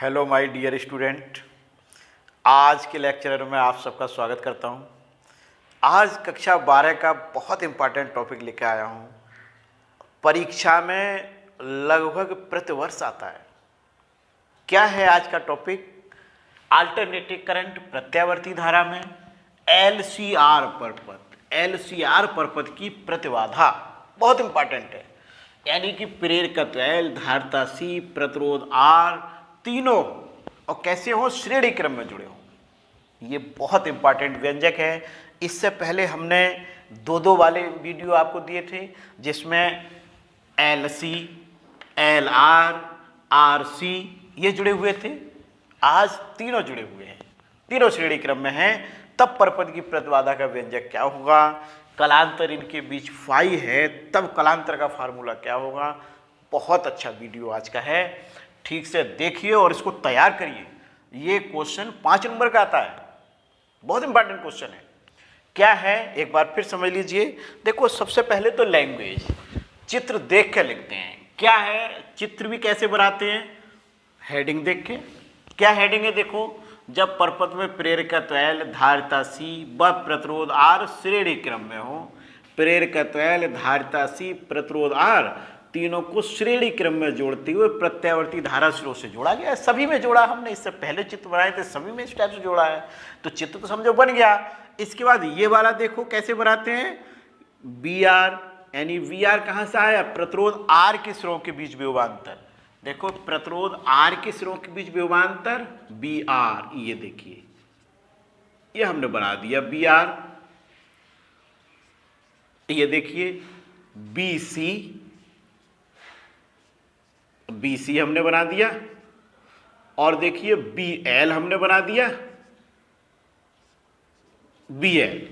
Hello my dear student. आज के lecture में आप सबका स्वागत करता हूं। आज कक्षा 12 का बहुत इम्पॉर्टेंट टॉपिक लेकर आया हूं। परीक्षा में लगभग प्रतिवर्ष आता है। क्या है आज का टॉपिक? अल्टरनेटिव करंट, प्रत्यावर्ती धारा में एलसीआर परपथ की प्रतिबाधा बहुत इंपॉर्टेंट है। यानी कि प्रेरकत्व एल, धारिता सी, प्रतिरोध आर, तीनों और कैसे हो, श्रेणी क्रम में जुड़े हो। ये बहुत इंपॉर्टेंट व्यंजक है। इससे पहले हमने दो वाले वीडियो आपको दिए थे जिसमें L C, L R, R C ये जुड़े हुए थे। आज तीनों जुड़े हुए हैं, तीनों श्रेणी क्रम में हैं। तब परपथ की प्रतिबाधा का व्यंजक क्या होगा, कलांतर इनके बीच फाई है, तब कलांतर का फार्मूला क्या होगा। बहुत अच्छा वीडियो आज का है, ठीक से देखिए और इसको तैयार करिए। ये क्वेश्चन 5 नंबर का आता है, बहुत इंपॉर्टेंट क्वेश्चन है। क्या है एक बार फिर समझ लीजिए। देखो, सबसे पहले तो लैंग्वेज, चित्र देख के लिखते हैं। क्या है, चित्र भी कैसे बनाते हैं, हेडिंग देख के। क्या हेडिंग है, देखो, जब परपथ में प्रेरकत्व एल, धारिता सी व प्रतिरोध आर श्रेणी क्रम में हो। प्रेरकत्व एल, धारिता सी, प्रतिरोध आर तीनों को श्रेणी क्रम में जोड़ते हुए प्रत्यावर्ती धारा स्रोत से जोड़ा गया है। सभी में जोड़ा हमने, इससे पहले चित्र बनाए थे सभी में इस टाइप से जोड़ा है। तो चित्र तो समझो बन गया। इसके बाद ये वाला देखो कैसे बनाते हैं, बी आर, यानी वी आर कहाँ से आया, प्रतिरोध आर के सिरों के बीच विभवांतर। देखो, प्रतिरोध आर के सिरों के बीच विभवांतर बी आर, ये देखिए ये हमने बना दिया बी आर। ये देखिए बी सी, बी सी हमने बना दिया। और देखिए बी एल हमने बना दिया, बी एल।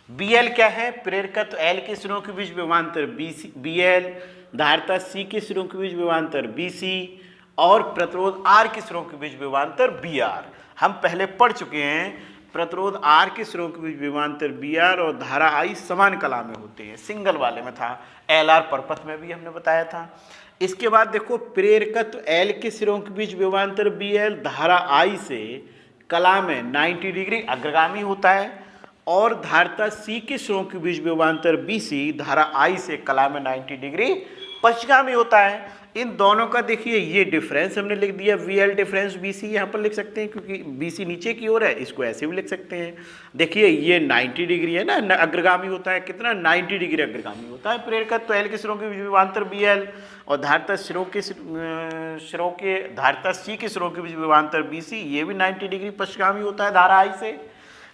बी एल क्या है, प्रेरकत्व एल के सिरों के बीच विभवांतर बी एल, धारिता सी के सिरों के बीच विभवांतर बी सी और प्रतिरोध आर के सिरों के बीच विभवांतर बी आर। हम पहले पढ़ चुके हैं, प्रतिरोध आर के सिरों के बीच विभवांतर बी आर और धारा आई समान कला में होते हैं। सिंगल वाले में था, एल आर परपथ में भी हमने बताया था। इसके बाद देखो, प्रेरकत्व एल के सिरों के बीच विभवांतर बी एल धारा आई से कला में 90 डिग्री अग्रगामी होता है और धारिता सी के सिरों के बीच विभवांतर बी सी धारा आई से कला में 90 डिग्री पश्चिगामी होता है। इन दोनों का देखिए ये डिफरेंस हमने लिख दिया, V L difference B C यहाँ पर लिख सकते हैं क्योंकि बी सी नीचे की ओर है, इसको ऐसे भी लिख सकते हैं। देखिए ये 90 डिग्री है ना, अग्रगामी होता है, कितना 90 डिग्री अग्रगामी होता है प्रेरकत्व एल के सिरों के बीच विभवांतर बी एल और धारिता धारिता सी के सिरों के बीच विभवांतर बी सी, ये भी 90 डिग्री पश्चिगामी होता है धारा आई से।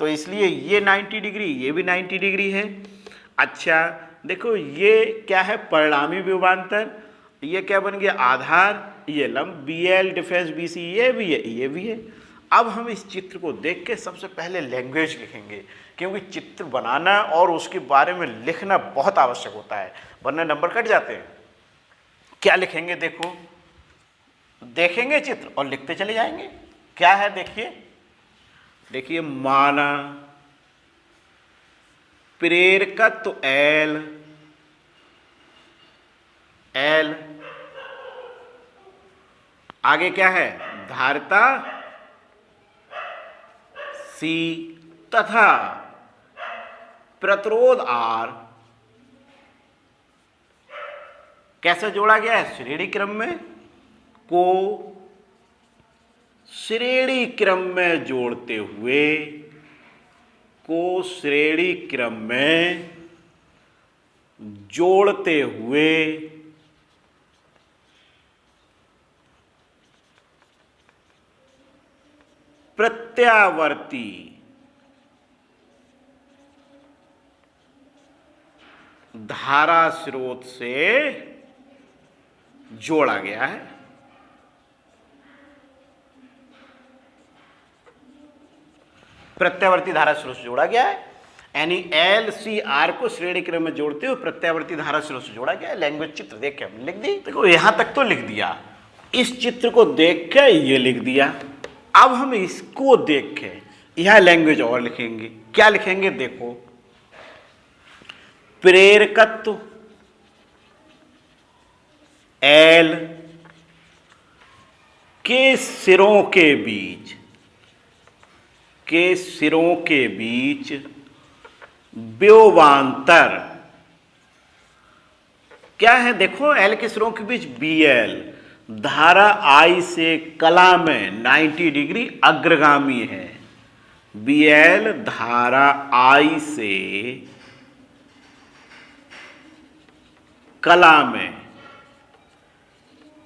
तो इसलिए ये 90 डिग्री, ये भी 90 डिग्री है। अच्छा देखो, ये क्या है, परिणामी विभवांतर, ये क्या बन गया, आधार, ये लंब B L difference B C, ये भी है, ये भी है। अब हम इस चित्र को देख के सबसे पहले लैंग्वेज लिखेंगे, क्योंकि चित्र बनाना और उसके बारे में लिखना बहुत आवश्यक होता है, वरना नंबर कट जाते हैं। क्या लिखेंगे, देखो, देखेंगे चित्र और लिखते चले जाएंगे। क्या है, देखिए माना प्रेरकत्व एल, एल आगे क्या है, धारिता सी तथा प्रतिरोध आर कैसे जोड़ा गया है, श्रेणी क्रम में, को श्रेणी क्रम में जोड़ते हुए, को श्रेणी क्रम में जोड़ते हुए प्रत्यावर्ती धारा स्रोत से जोड़ा गया है। प्रत्यावर्ती धारा स्रोत से जोड़ा गया है, यानी एल सी आर को श्रेणी क्रम में जोड़ते हुए प्रत्यावर्ती धारा स्रोत से जोड़ा गया है। लैंग्वेज चित्र देख के हमने लिख दी। देखो यहां तक तो लिख दिया, इस चित्र को देख के ये लिख दिया। अब हम इसको देख के यह लैंग्वेज और लिखेंगे। क्या लिखेंगे, देखो, प्रेरकत्व एल के सिरों के बीच, के सिरों के बीच व्योमांतर क्या है? देखो एल के सिरों के बीच बी एल, धारा आई से कला में 90 डिग्री अग्रगामी है। बी एल धारा आई से कला में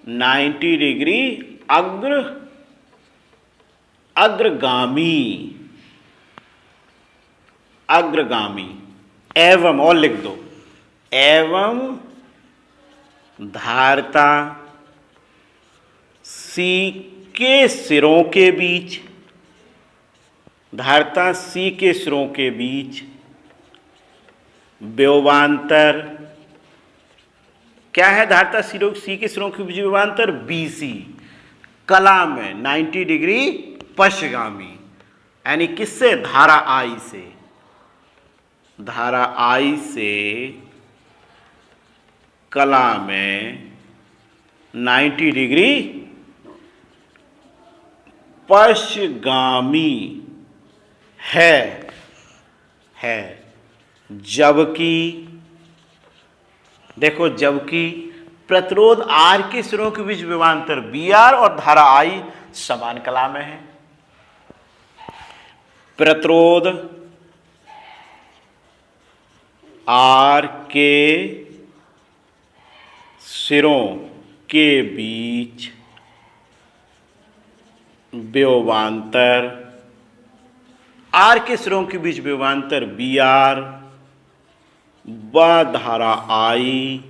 90 डिग्री अग्रगामी एवं, और लिख दो, एवं धारता सी के सिरों के बीच, धारता सी के सिरों के बीच व्योमांतर क्या है? धारता सी के सिरों के बीच व्योमांतर बी सी, कला में 90 डिग्री पश्चिगामी, यानी किससे? धारा आई से, धारा आई से कला में 90 डिग्री पश्चिगामी है। जबकि देखो, जबकि प्रतिरोध आर के सिरों के बीच विभवांतर बी आर और धारा आई समान कला में है। प्रतिरोध आर के सिरों के बीच विभवांतर, आर के सिरों के बीच विभवांतर बी आर व धारा आई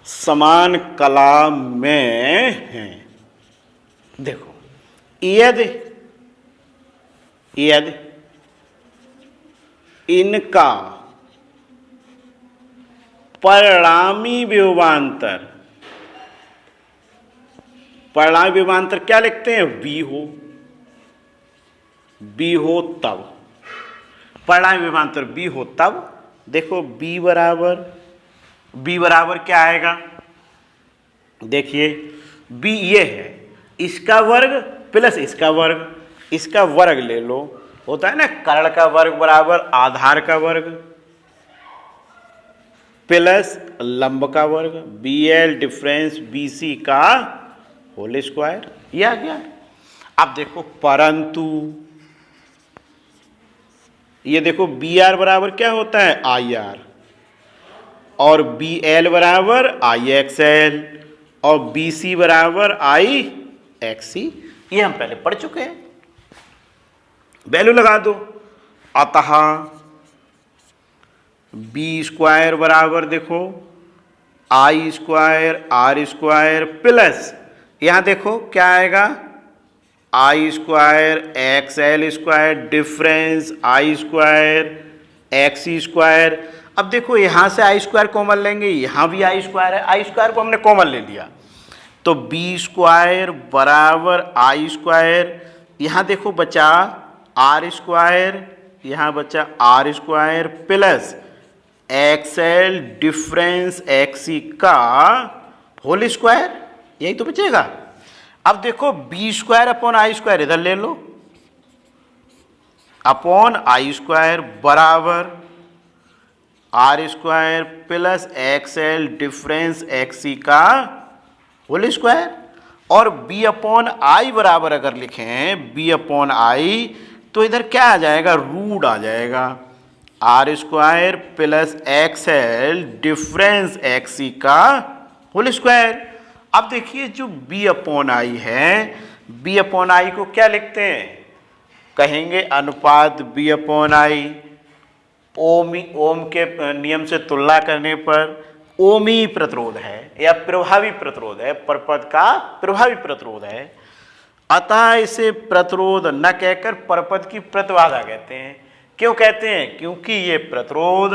समान कला में है। देखो यदि इनका परिणामी विभवांतर, परिणामी विभवांतर क्या लिखते हैं? बी हो तब, परिणामी विभवांतर बी हो तब देखो बी बराबर क्या आएगा? देखिए बी ये है, इसका वर्ग प्लस इसका वर्ग ले लो, होता है ना, कर्ण का वर्ग बराबर आधार का वर्ग प्लस लंब का वर्ग, B L difference B C का होल स्क्वायर, ये आ गया। अब देखो परंतु ये देखो बी आर बराबर क्या होता है? आई आर, और बी एल बराबर आई एक्स एल, और बी सी बराबर आई एक्स सी, ये हम पहले पढ़ चुके हैं। वैल्यू लगा दो, अतः बी स्क्वायर बराबर देखो I square R square plus, यहां देखो क्या आएगा? I square X L square difference I square X square. अब देखो यहां से आई स्क्वायर कॉमन लेंगे, यहां भी आई स्क्वायर है, आई स्क्वायर को हमने कॉमन ले लिया, तो बी स्क्वायर बराबर आई स्क्वायर, यहां देखो बचा आर स्क्वायर, यहां बचा R square plus X L difference X का होल स्क्वायर, यही तो बचेगा। अब देखो B square upon I square इधर ले लो, अपॉन आई स्क्वायर बराबर R square plus X L difference X का होल स्क्वायर, और बी अपॉन आई बराबर अगर लिखें बी अपॉन आई तो इधर क्या आ जाएगा? रूट आ जाएगा, R square plus X L difference X का होल स्क्वायर। अब देखिए जो बी अपॉन आई है, बी अपॉन आई को क्या लिखते हैं? कहेंगे अनुपात बी अपॉन आई, ओम के नियम से तुलना करने पर ओमी प्रतिरोध है या प्रभावी प्रतिरोध है, परपद का प्रभावी प्रतिरोध है, अतः इसे प्रतिरोध न कहकर परपद की प्रतिबाधा कहते हैं। क्यों कहते हैं? क्योंकि ये प्रतिरोध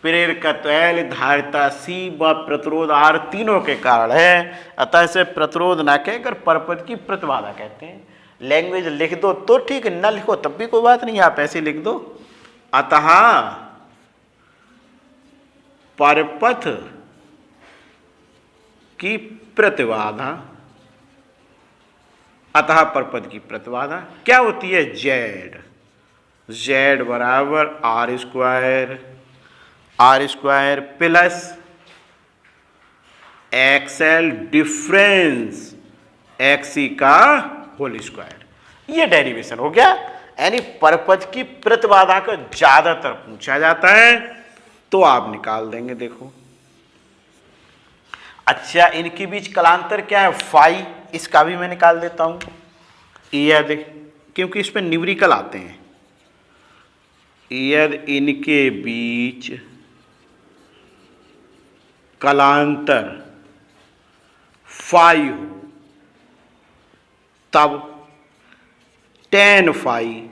प्रेरकत्व L, धारिता C व प्रतिरोध R तीनों के कारण है, अतः इसे प्रतिरोध न कहकर परपद की प्रतिबाधा कहते हैं। लैंग्वेज लिख दो तो ठीक, न लिखो तब भी कोई बात नहीं, आप ऐसे लिख दो, अतः परपथ की प्रतिबाधा, अतः परपद की प्रतिबाधा क्या होती है, जेड। जेड बराबर R square plus XL difference XC का होल स्क्वायर। ये डेरिवेशन हो गया। यानी परपद की प्रतिबाधा का ज्यादातर पूछा जाता है तो आप निकाल देंगे। देखो अच्छा, इनके बीच कलांतर क्या है, फाई, इसका भी मैं निकाल देता हूं। यदि, क्योंकि इसमें न्यूमेरिकल आते हैं, यदि इनके बीच कलांतर फाई हो तब टेन फाई,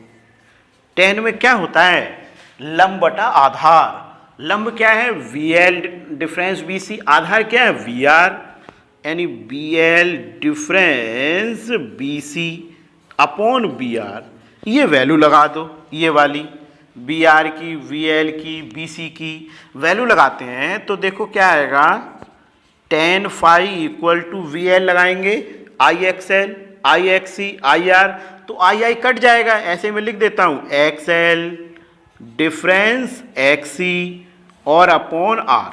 टेन में क्या होता है, लंब बटा आधार। लंब क्या है, V L difference B C, आधार क्या है, वी आर, यानी B L difference B C upon B R. ये वैल्यू लगा दो, ये वाली बी आर की, वी एल की, बी सी की वैल्यू लगाते हैं तो देखो क्या आएगा, tan phi equal to V L लगाएंगे, I X L, I X C, I R, तो आई आई कट जाएगा, ऐसे में लिख देता हूं एक्स एल डिफरेंस एक्स सी और अपॉन आर।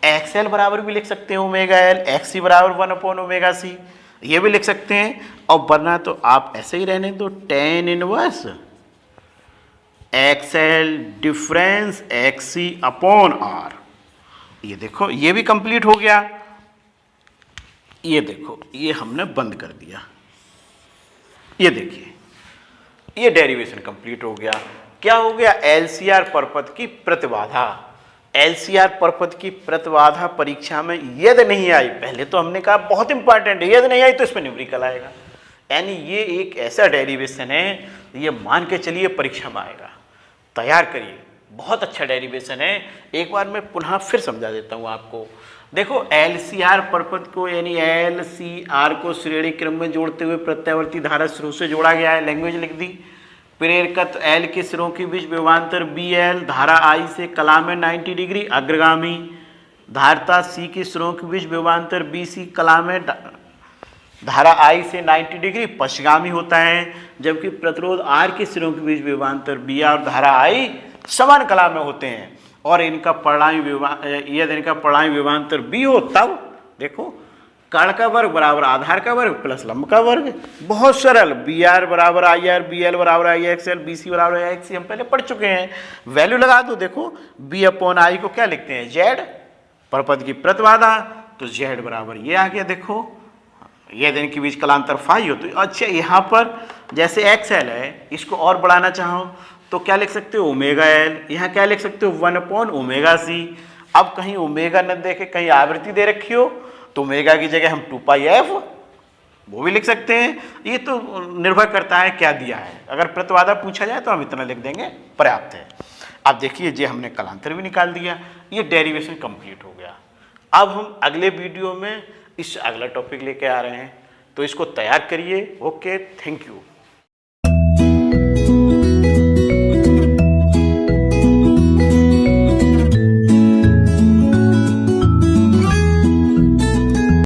एक्स एल बराबर भी लिख सकते हैं ओमेगा एल, एक्स सी बराबर 1 अपॉन ओमेगा सी, ये भी लिख सकते हैं। और वरना तो आप ऐसे ही रहने दो, tan inverse X L difference X C upon R. ये देखो ये भी कंप्लीट हो गया। ये देखो ये हमने बंद कर दिया, ये देखिए ये डेरिवेशन कंप्लीट हो गया। क्या हो गया, एलसीआर परपद की प्रतिबाधा। एलसीआर परपद की प्रतिबाधा परीक्षा में यदि नहीं आई, पहले तो हमने कहा बहुत इंपॉर्टेंट है, यदि नहीं आई तो इसमें न्यूमेरिकल आएगा। यानी ये एक ऐसा डेरिवेशन है, ये मान के चलिए परीक्षा में आएगा, तैयार करिए, बहुत अच्छा डेरिवेशन है। एक बार मैं पुनः फिर समझा देता हूँ आपको। देखो एलसीआर परपद को, यानी एलसीआर को श्रेणी क्रम में जोड़ते हुए प्रत्यावर्ती धारा स्रोत से जोड़ा गया है। लैंग्वेज लिख दी, प्रेरकत्व एल के सिरों के बीच विभवांतर बी एल, धारा आई से कला में 90 डिग्री अग्रगामी, धारता सी के सिरों के बीच विभवांतर बी सी कला में धारा आई से 90 डिग्री पश्चिगामी होता है, जबकि प्रतिरोध आर के सिरों के बीच विभवांतर बी आर और धारा आई समान कला में होते हैं। और इनका परिणामी यदि इनका परिणामी विभवांतर बी हो तब देखो कर्ण का वर्ग बराबर आधार का वर्ग प्लस लंब का वर्ग। बहुत सरल, बी आर बराबर आई आर, बी एल बराबर आई एक्स एल, बी सी बराबर आई एक्स सी, हम पहले पढ़ चुके हैं। वैल्यू लगा दो, देखो बी अपॉन आई को क्या लिखते हैं, जेड, परपद की प्रतिबाधा, तो जेड बराबर ये आ गया। देखो ये दिन के बीच कलांतर फाई हो, तो अच्छा यहाँ पर जैसे एक्स एल है, इसको और बढ़ाना चाहो तो क्या लिख सकते हो, ओमेगा एल, यहाँ क्या लिख सकते हो, 1 अपॉन ओमेगा सी। अब कहीं ओमेगा न देखे, कहीं आवृत्ति दे रखी हो तो ओमेगा की जगह हम 2 पाई एफ वो भी लिख सकते हैं। ये तो निर्भर करता है क्या दिया है, अगर प्रतिबाधा पूछा जाए तो हम इतना लिख देंगे, पर्याप्त है। अब देखिए ये हमने कलांतर भी निकाल दिया, ये डेरिवेशन कंप्लीट हो गया। अब हम अगले वीडियो में इस अगला टॉपिक लेके आ रहे हैं, तो इसको तैयार करिए। Okay, thank you.